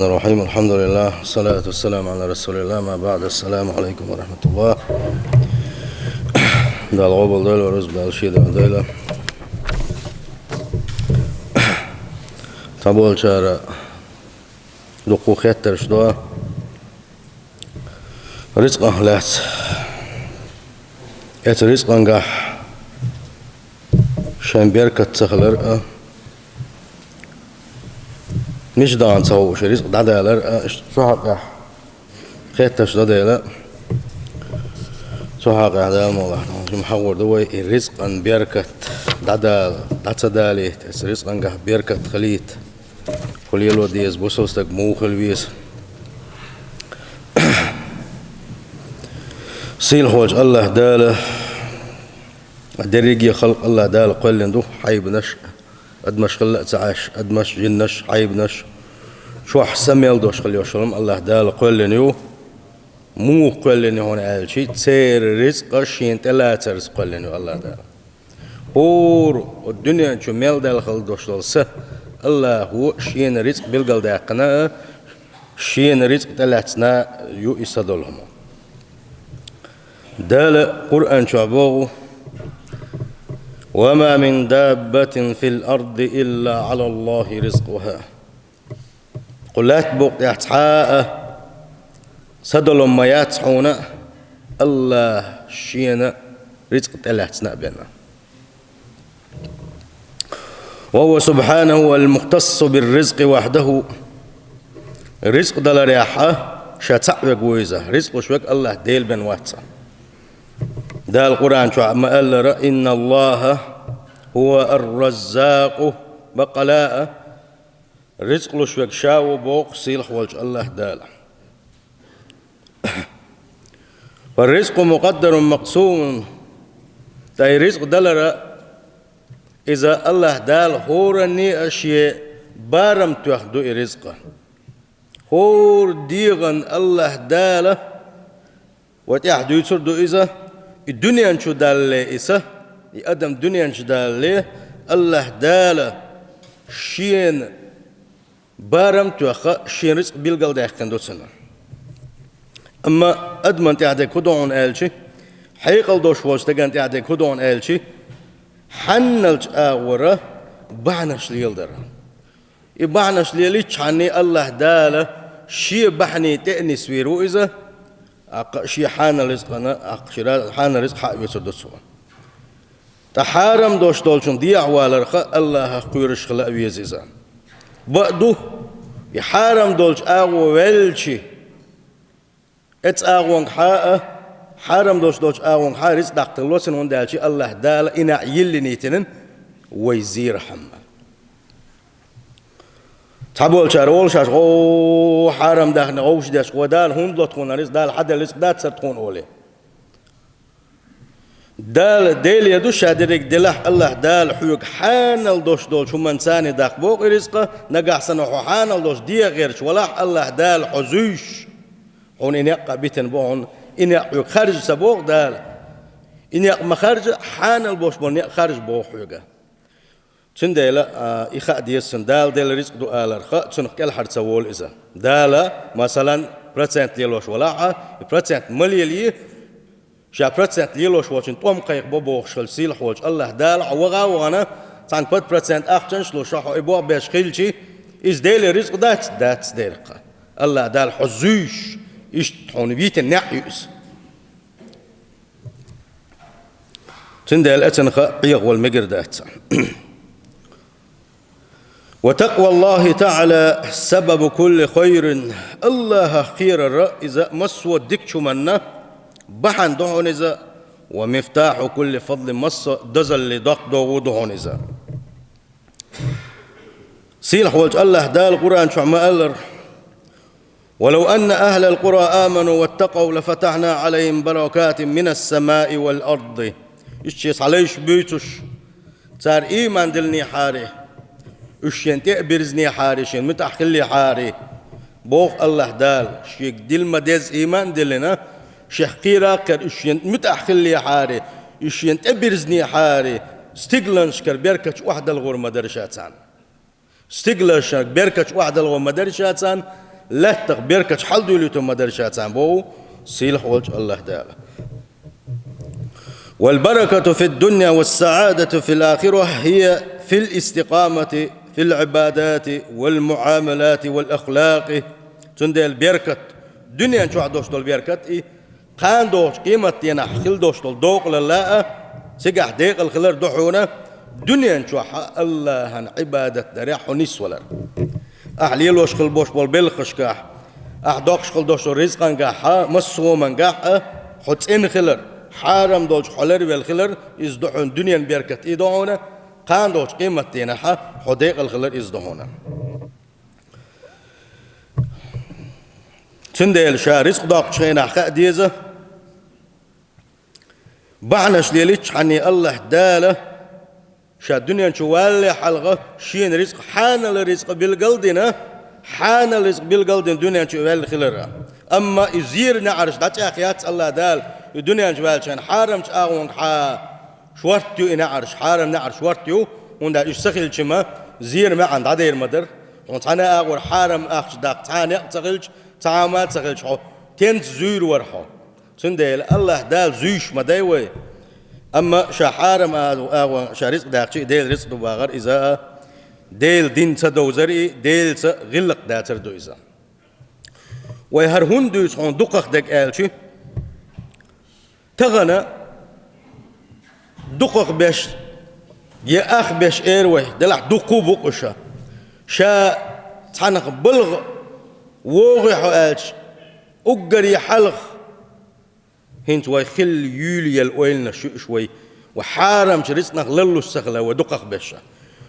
الرحيم. الحمد لله والصلاة والسلام على رسول الله. ما بعد. السلام عليكم ورحمة الله. دال غوبل دال ورزق دال شيد دال تبول شارع دقو خيتر شدوا رزق أهلات ات رزق أنجح شان بيركة تخلر مش دان سو شريس دادا لر صحق خيت شدادا صحق هذا مولا محور دوي الرزق ان بيركت دادا داتسدالي الرزق ان بيركت خليت كل يلو ديز بوسوستك مو خلويس سيل خوج الله داله دريجي خلق الله داله قل ندو حيب نش أدمش خلقت عاش أدمش جنش عيبنش شو أحسن يلدوش خليه وشلم الله دال قل نيو مو قل نيو هون قال شيء تسير رزق شين ثلاثة رزق قل نيو الله دال هور الدنيا شو ميل دال خلدوش للسه الله هو شين رزق بالقل داقنا شين رزق ثلاثنا يو يصدلهم دال قرآن شعبه وما من دابة في الأرض إلا على الله رزقها قل لا تبقى يتحاء صدل ما يتحون الله شينا رزق تلاتنا بنا وهو سبحانه المختص بالرزق وحده رزق دل رياحة شاتعب قويزة رزق شوك الله ديل بن واتسا ده القرآن شو ما قال إن الله هو الرزاق بقلاء رزق لشوك شاو بوق سيلح والج الله داله فالرزق مقدر مقسوم تاي رزق دلر إذا الله دال هورني أشياء بارم تحدو رزقه هور ديغن الله داله وتحدو يتردو إذا الدنيا نشو دالله إسا يقدم الدنيا نشو دالله الله داله شين بارم توخا شين رزق بيلقل داخل دوسنا أما أدمن تعدي كدون آلشي حيقل دوش واشتغن تعدي كدون آلشي حنلج آورة بعنش ليلدر بعنش ليلي تشعني الله داله شي بحني تأني سويرو إذا شي حان رزقنا حان رزق حق يسردسوا تحارم دوش دولشون دي أعوال الله قيرش خلق ويزيزا بعدو يحارم دولش أغو ولشي اتس أغوان حاء حارم دوش أغوان حاء رزق داقتلوسن هون دالشي الله دال إنا يلي نيتنن ويزير حمال تابول شار أول شاش أو حرام دهنا أوش داش ودال هون لطخون رزق دال حدا رزق دات سرتخون أولي دال ديل يدوش شادرك دلح الله دال حيوك حانل دوش دول شو منساني داق بوق رزقه نقع سنو حانل دوش دي غيرش ولاح الله دال حزوش هون إن يقع بيتن بون إن يقع خارج سبوق دال إن يقع مخارج حانل بوش بون خارج بوق حيوكا تنديلا إخاء ديسن دال ديل رزق دو آلر خاء تنخ كل حد سوول إذا دالا مثلا برسنت ليلوش ولاعة برسنت مليلي شا برسنت ليلوش واشن توم قيق بوبوخ شل سيلح وش الله دال عوغا وانا تان بات برسنت أختنش لو شاحو إبوع بيش خيلشي إز ديل رزق دات ديرقا الله دال حزوش إش تحون بيت النعيوس تنديل أتنخ قيق والمقر دات وتقوى الله تعالى سبب كل خير الله خير الرأ إذا مسوى الدكش منا بحن دهون إذا ومفتاح كل فضل مص دزل لدق دهون إذا سيل حوالج الله دال القرآن شو ما قال ولو أن أهل القرى آمنوا واتقوا لفتحنا عليهم بركات من السماء والأرض يشيس عليش بيتش صار إيمان دلني حاري وشين تقبرزني حاري شين متأخلي حاري بوخ الله دال شيك دل مدز إيمان دلنا شيخ قيراكر وشين متأخلي حاري وشين تقبرزني حاري ستيغلنش كر بيركش واحدة الغور مدرشاتان ستيغلنش بيركش واحدة الغور مدرشاتان لا تخبرك حل دولتو مدرشات عن بو سيلح وجه الله تعالى. والبركة في الدنيا والسعادة في الآخرة هي في الاستقامة في العبادات والمعاملات والأخلاق. تندي البركة دنيا شو عدوش دول بركة قان دوش قيمة ينا خل دوش دول دوق لله سجح ديق الخلر دحونا دنيا شو الله هن عبادة دريح ونسولر أحليل وش خل بوش بول بالخش كاح أحدوش خل دوش رزقا كاح مسوما كاح حط إن خلر حارم دوش حلر بالخلر إزدحون دنيا بركة إدعونا قان دوش قيمة ينا حديق الخلر إزدحونا. تندل شا رزق داق شينا خا ديزه بعنش ليلتش عني الله داله شا الدنيا شوالي حلقه شين رزق حان الرزق بالقلدنا حان الرزق بالقلدنا الدنيا شوالي خلرها اما يزير نعرش داتش اخيات الله دال الدنيا شوال شان حارم شاغون حا شورتيو نعرش حارم نعرش شورتيو وندا يسخيل شما زير ما عند عدير مدر وتانا اغور حارم اخش داق تانا تغلج تعامات تغلج حو تنت زير ورحو تندل الله دال زيش مداوي اما شحارم اغو شاريس داقشي ديل رزق باغر اذا ديل دين تدوزري ديل غلق داتر دويزا ويهرهون دويس هون دقق دك الشي تغنى دقق باش يا اخ باش ايروي دلع دقو بقشا شا تحنق بلغ ووغي حالش اقري حلق هنت ويخل يولي الأويلنا شوي وحارم شريسنا غللو السخلة ودقق بشا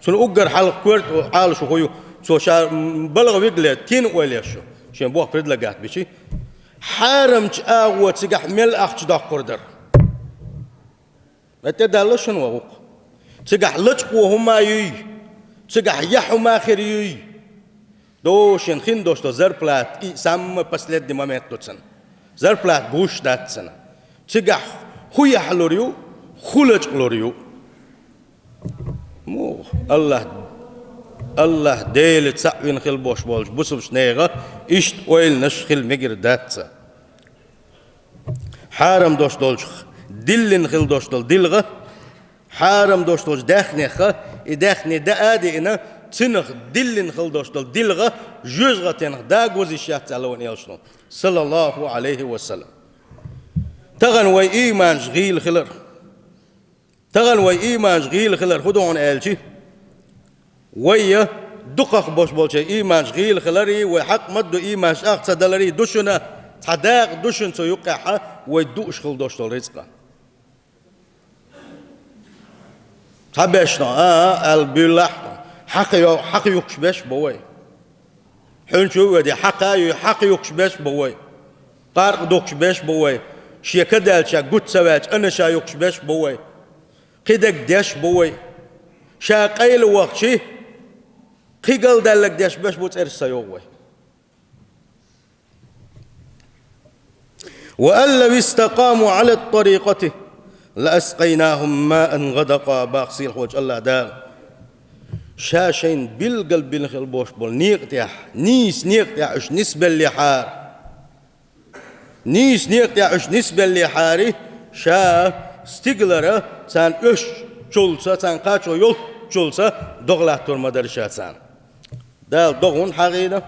سن أقر حلق كورت وحال شو خويو سو شا بلغ ويقلي تين أويلي شو شين بوح بريد لقات بشي حارم تشاغوة تسيقح ميل أخش دا قردر أتدال شنو ووق تسيقح لتقو هما يي تسيقح يحو ماخر يي دوشن خين دوش دو زربلات سام بسلت دي مامت دوتسن زربلات غوش داتسن تيجح خويا حلوريو خلج لوريو مو الله ديل تسعين خل بوش بولش بوسبش نيغا إشت ويل نشخل مجر داتسا حارم دوش دولش دلن خل دوش دول دلغا حارم دوش دولش داخني خا إداخني دا آدي إنا تنخ دلن خل دوش دول دلغا جوزغا تنخ دا غوزي شاهت على يلشنو صلى الله عليه وسلم تغن وي إيمان شغيل خلر تغن وي إيمان شغيل خلر خدون آلشي وي دقق بوش بولشي إيمان شغيل خلري وحق مدو إيمان شاق تدلري دوشنا تداق دوشن سيوقعها ويدوش خل دوش دول رزقا تبشنا البلح حق يوكش باش بوي حنشو ودي حق يوكش باش بوي قارق دوكش باش بوي شي كدال شا قد سوات انا شا يوكش باش بوي قدك داش بوي شا قيل وقت شي قيقل دالك داش باش بوت ارسا يووي وأن لو استقاموا على الطريقة لأسقيناهم ماء غدقا باقصير خوج الله دال شاشين بالقلب بالخل بوش بول نيقتيح نيس نيقتيح اش نسبة اللي حار نيس نيقتيح اش نسبة اللي حاري شا استقلرة سان اش جولسا سان قاچو يول جولسا دغلاتور مدرشات سان دال دغون حقيقة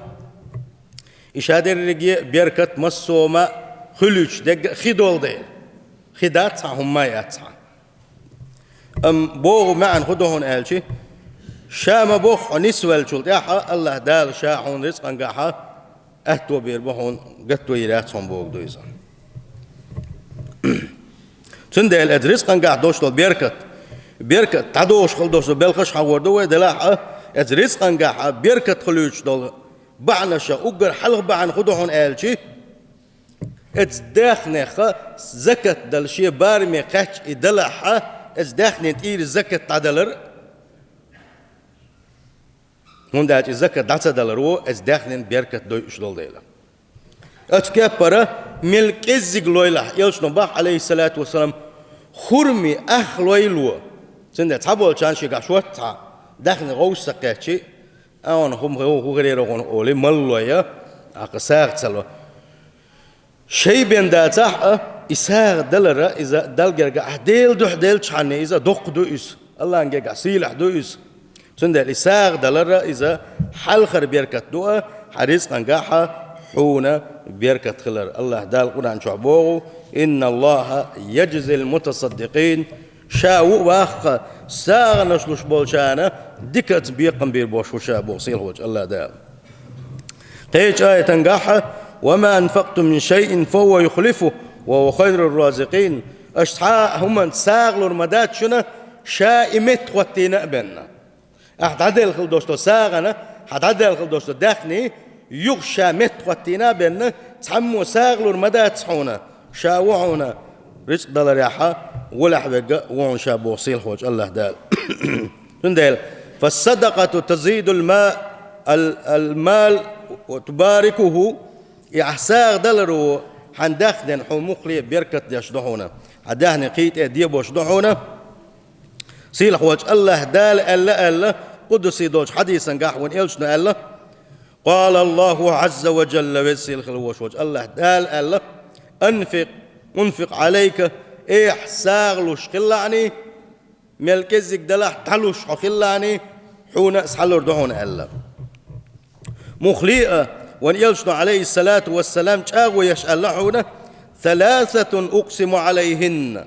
إشادر رجي بيركت مسوما خلوش دق خدول ديل خدات هم ما ياتسع بوغ معن خدوهن آلشي شام بوخ نسوال شلت ياحا الله دال شاحون رزقا قاحا أهتو بيربوحون قتو يراتهم بوغ دويزا تندل اد رزقا قاح دوشتو بيركت تعدوش خل دوشتو بلقش حور دوي دلاحا اد رزقا قاحا بيركت خلوش دول بعنشا أقر حلق بعن خدوهن آلشي اتداخنخ زكت دل شي بارمي قحش ادلحا اتداخن تير زكت تعدلر هون داج زكت دعسة دلرو اتداخن بيركت دوي اشدول ديلا اتكبر ملك ازيق لويلا يلشنو باح عليه الصلاة والسلام خرمي اخ لويلو سنده تحبول شانشي قاشوات داخن غوصة قحشي اون هم غو غريرو غون اولي ملويا أقساق تسلو شيء بين داتح إساق دلرا إذا دلجرجع ديل دوح ديل شحني إذا دق دويس الله نجع سيلح دويس سندل إساق دلرا إذا حلخر بيركت دوا حريص نجاحها حونا بيركت خلر الله دال قرآن شعبوه إن الله يجزي المتصدقين شاو واخ ساغ نشلوش بولشانا دكت بيقم بيربوش وشا بوصيل وجه الله دال قيش آية تنجاحها وما أنفقتم من شيء فهو يخلفه وهو خير الرازقين أشتحاء هم ساغلوا المدات شنا شائمت واتينا بنا أحد عدل خلدوشتو ساغنا حد عدل خلدوشتو داخني يغشى مت واتينا بنا تحموا ساغلوا المدات حونا شاوعونا رزق دلار ياحا ولا حبقى وعن شاب وصيل خوش الله دال تندل فالصدقة تزيد المال وتباركه إحساغ دلرو حندخدن حمقلي بيركت يشدحونا حدهن قيت ديب وشدحونا سيل خوش الله دال ألا قدسي دوش حديثا قحون إلشنا ألا قال الله عز وجل وسيل خلوش وجه الله دال ألا أنفق عليك إحساغلوش خلاني ملكزك دلح تلوش خلاني حونا اسحلور دعون ألا مخليئة وان يلشن عليه الصلاة والسلام تاغو يشأل حونا 3 أقسم عليهن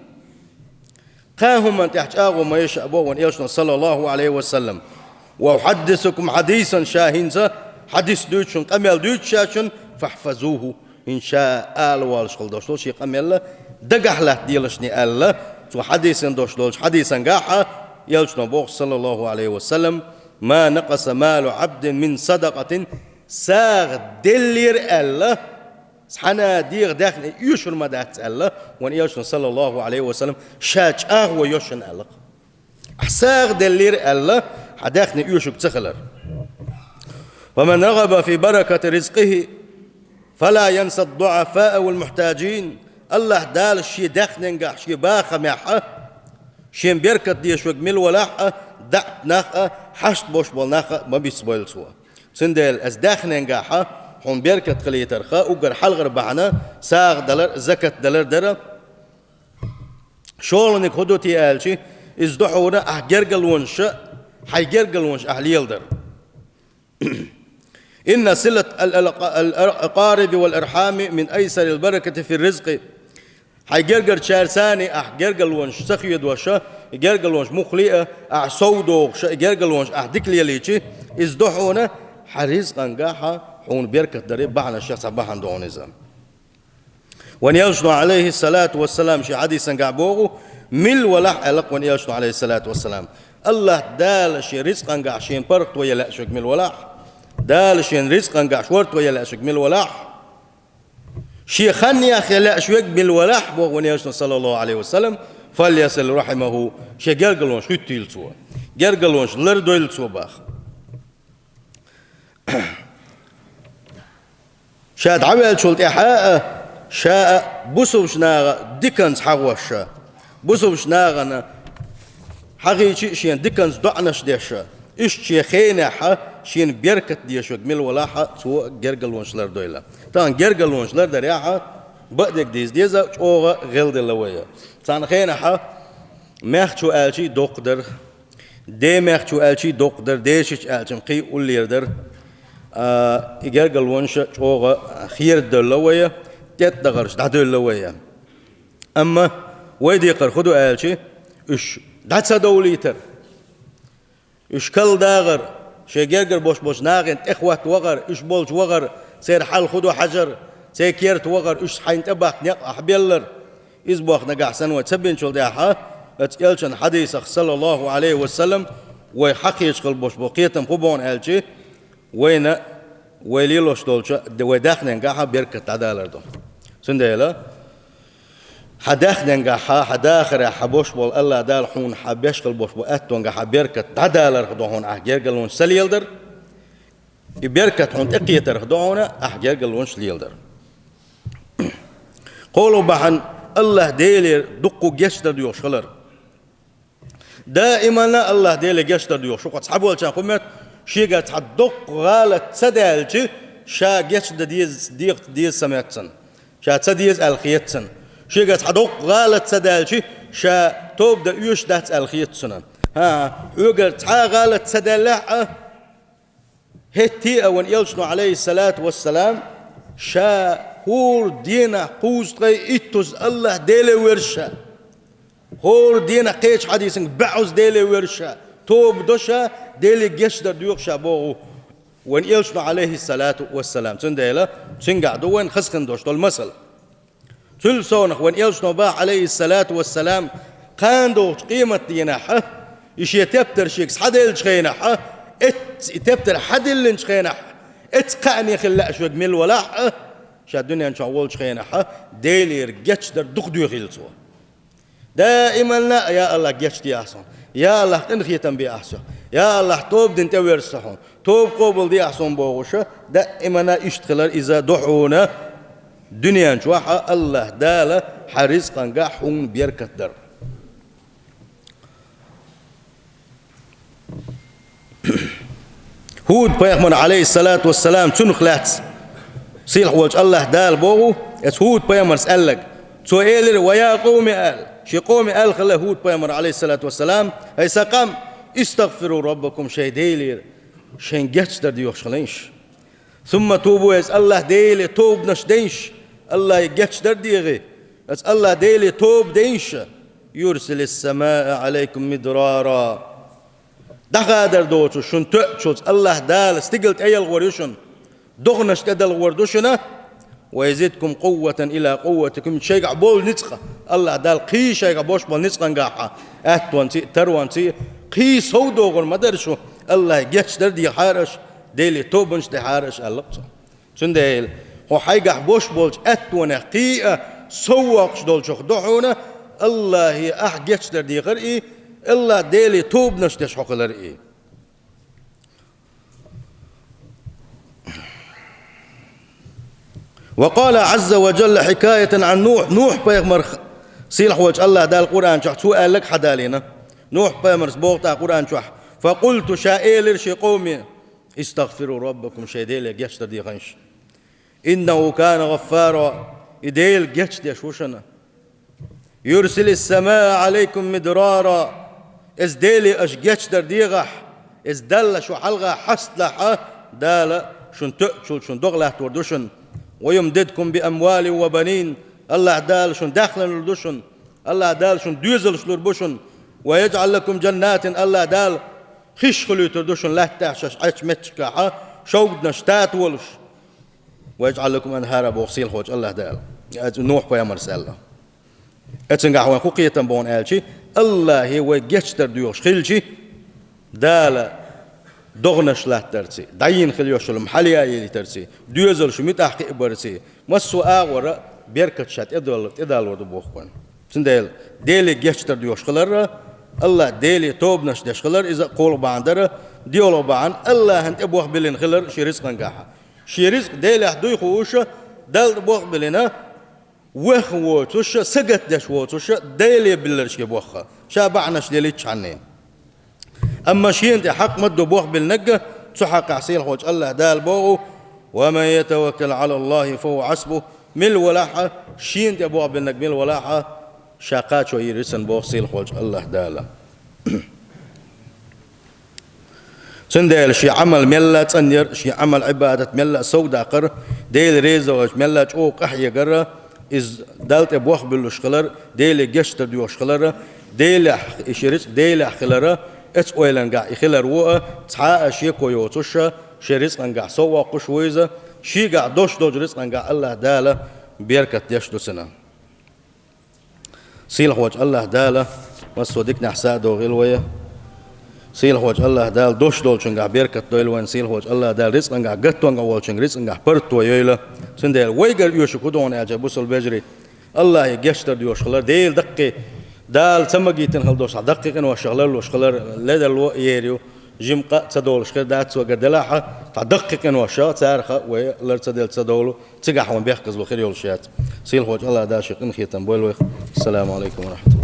قاهم من تحت آغو ما يشأبو وان يلشن صلى الله عليه وسلم وأحدثكم حديثا شاهنزا حديث دوتشن قميل دوتشاشن فاحفظوه إن شاء آل والشغل دوشلوش يقميل دقح له ديلشني ألا تو حديثا دوشلوش حديثا قاحا يلشن بوغ صلى الله عليه وسلم ما نقص مال عبد من صدقة ساغ دلير ألا سحنا دير داخل يشر مدات ألا وان يلشن صلى الله عليه وسلم شاج أغوى يشن ألا ساغ دلير ألا حداخل يشك تخلر ومن رغب في بركة رزقه فلا ينسى الضعفاء والمحتاجين الله دال شي دخننجح شي باخ معها شي بركة دي شوك مل ولاحة دعت ناخة حشت بوش بولناخة ما بيسبويل سوا سندل از دخننجحها حون بركة خليترخا وقر حلغر بعنا ساغ دلر زكاة دلر درا شولنك هدوتي آلشي ازدحونا احجرقل ونش حيجرقل ونش احليل در إن صلة الأقارب والإرحام من أيسر البركة في الرزق حيجرجر شارساني أحجرجل ونش سخيد وشا جرجل ونش مخليئة أعصودو جرجل ونش أحدكلي ليشي إزدحونا حرزقا قاحا حون بركة دريب بعنا الشخص بحن دون نظام وان يلشنو عليه الصلاة والسلام شي حديثا قعبوغو مل ولح ألق وان يلشنو عليه الصلاة والسلام الله دال شي رزقا قاح شين برقت ويلا شك مل ولح دال شين رزقا قاح شورت ويلا شك مل ولح شي خني أخي لا شوك مل ولح بوغ وان يلشنو صلى الله عليه وسلم فليصل رحمه شي جرجلونش خيتيل سوا جرجلونش لردويل سوا باخ شاد عمل شلت إحاء شاء بوسوش ناغا ديكنز حغوشا بوسوش ناغا حقيقي شين ديكنز دعنش ديشا إيش شي خينحا شين بيركت ديشو مل ولاحا سو جرجلونش لردويلا طبعا جرجلونش لردرياحا بدك ديزا اوغا غلد اللوية طبعا خينحا مخشو آلشي دقدر دي مخشو آلشي دقدر ديشش آلشي قي أوليردر جرجلونش اوغا خير دلوية تدغرش دلوية أما ويدي قرخدو آلشي إيش داتسا دوليتر إيش كل داغر شي جرجر بوش ناغن إخوات وغر إيش بولش وغر سير حال خدو حجر سير كيرت وغر إيش حين تباك نيق أحبيلر إز بوخ نقع سنوة تبين شول داحا اتقلشن حديث صلى الله عليه وسلم ويحقيش قل بوش بوقيتم خبون آلشي وين ويليلوش دولشا ويداخنن قاحا بيركت عدالر دو سنديلا حداخنن قاحا حداخر حبوش بول الله دال حون حبيش قل بوش بوقتون قاحا بيركت عدالر دو هون أحجير قلون سليلدر بيركت حون اقيتر دو هون أحجير قلون سليلدر قولوا بحن الله ديلي دقو جشتر ديو شغلر دائما الله ديلي جشتر ديو شو قد صحبوا لشان قمت شيقة تحدق غالة سدالشي شا جيش ديز سمعتسن شا تديز الخيتسن شيغت حدوق غالت سدالشي شا توب دا يوش دات الخيتسن ها يوغل تا غالت سدالح هتي أون يلشنو عليه الصلاة والسلام شا هور دينا قوزتغي إتوز الله ديلي ورشا هور دينا قيش حديثن بعوز ديلي ورشا توب دوشا ديلي جيش در ديوق شابوغو وين يلشنو عليه الصلاة والسلام تنديلا تنقعدو وين خسخن دوشتو المثل تلسونخ وين يلشنو با عليه الصلاة والسلام قاندو قيمة ديناحة يشي تبتر شيكس حديل شخيناحة تبتر حديل شخيناحة اتقعني خلا شوك ميل ولاحة شا الدنيا نشاول شخيناحة ديلي رجتش در دخدو يخيلسو دائما لا يا الله جتش دي أحسن يا الله تنخيتن بي أحسن يا الله توب دين تورسحون توب قبل دي أحسن بوغشة دائما اشتغل إذا دحونا دنيا نشوحة الله دالة حرزقا قاحون بيركة در هود بيغمر عليه الصلاة والسلام تنخلات سيلح وجه الله دال بوغو هود بيغمر سألك سؤال ويا قومي آل شي قومي آل خلا هود بيغمر عليه الصلاة والسلام هاي سقام استغفروا ربكم شي ديلي شين جاتش در ديوخ شغلينش ثم توبوا يس الله ديلي توب نش دينش الله يجاتش در ديغي يس الله ديلي توب دينش يرسل السماء عليكم مدرارا دخادر دوتو شن تأتشوز الله دال استقلت أي الغوريشن دغنش كده الغوردوشنا ويزيدكم قوة إلى قوتكم شيء بول نسخة الله دال قي شيء بوش بول نسخة نجاحة أتوانتي تروانتي قي سودوغن ما درشوا الله جتش دردي حارش ديلي توبنش دي حارش اللقطة سنديل هو حيجح بوش بولش أتوانا قيئة سوقش دولش خدوحونا الله جتش دردي غرئي الله ديلي توبنش ديش حقلر إيه وقال عز وجل حكاية عن نوح بيغمر سيلح وجه الله دال القرآن شح سؤال لك حدالينا نوح بيغمر سبوغتا قرآن شح فقلت شائل شي قومي استغفروا ربكم شي ديل جيش دي غنش إنه كان غفارا إديل جيش دي شوشنا يرسل السماء عليكم مدرارا إز ديلي أش جيش در ديغح إز دل شو حلغة حسلحة دال شن تأشل شن دغلة توردوشن ويمددكم بأموال وبنين الله دال شن داخل الردوشن الله دال شن دوزل شلوربوشن ويجعل لكم جنات الله دال خش خلو تردوشن لا تحشش عش متشكاحة شوق نشتات ولش ويجعل لكم أنهار بوغسيل خوش الله دال نوح بيامر سأله اتنقع وين خوقية تنبون آلشي الله هو جيش تردوش خلشي دال دغنش لا ترسي داين خليوش المحلية يلي ترسي دوزل شو متحقق برسي مسوا آغورا بيركت شات إدال ورد بوخوان سنديل ديلي جيش تردوش خلر الله ديلي توبنش دش خلر إذا قول بعندره ديولو بعن الله هنت أبوخ بلين خلر شي رزق نجاحه شي رزق ديلي حدوي خوش دال بوخ بلينا وخ ووتوش سقط دش ووتوش ديلي بلرش بوخه شابعنش ديلي تشعنين أما شي أنت حق مدو بوخ بالنجة تحق عسيل خوش الله دال بوغو ومن يتوكل على الله فهو عسبه مل ولاحة شي أنت بوخ بالنج مل ولاحة شاقات شو يرسن بوخ سيل خوش الله دالا سنديل شي عمل ملا تنير شي عمل عبادة ملا سودا قر ديل ريزوج ملا تشوق أحيا قر إز دالت بوخ بالشخلر ديل جشتر ديو شخلر ديل إشريس ديل خلره اتس اويلنغا يخلر وو تحا شي كويوتوش شريس انغا سوا قشويزه شي غا دوش دوجريس انغا الله دالا بيركت ديش دوسنا سيل خوج الله دالا وسوديكنا حسادو غلويه سيل خوج الله دال دوش دولچنغا بيركت دويلوان سيل خوج الله دال ريس انغا غتونغا والچنغ ريس انغا برتو ييلا سندل ويغر يوشكودون اجبوسل بجري الله يجشتر ديوش خلر ديل دقي دال تمجيتن خلدوش دقيقة وشغلر وشغلر لدى الو يريو جمقة تدول شخير دات وقدلاحة دقيقة وشا تارخة ولر تدل تدولو تجحون بيحكز وخير يولشات سيل خوج الله داشق إن خيتن بويلوخ السلام عليكم ورحمة الله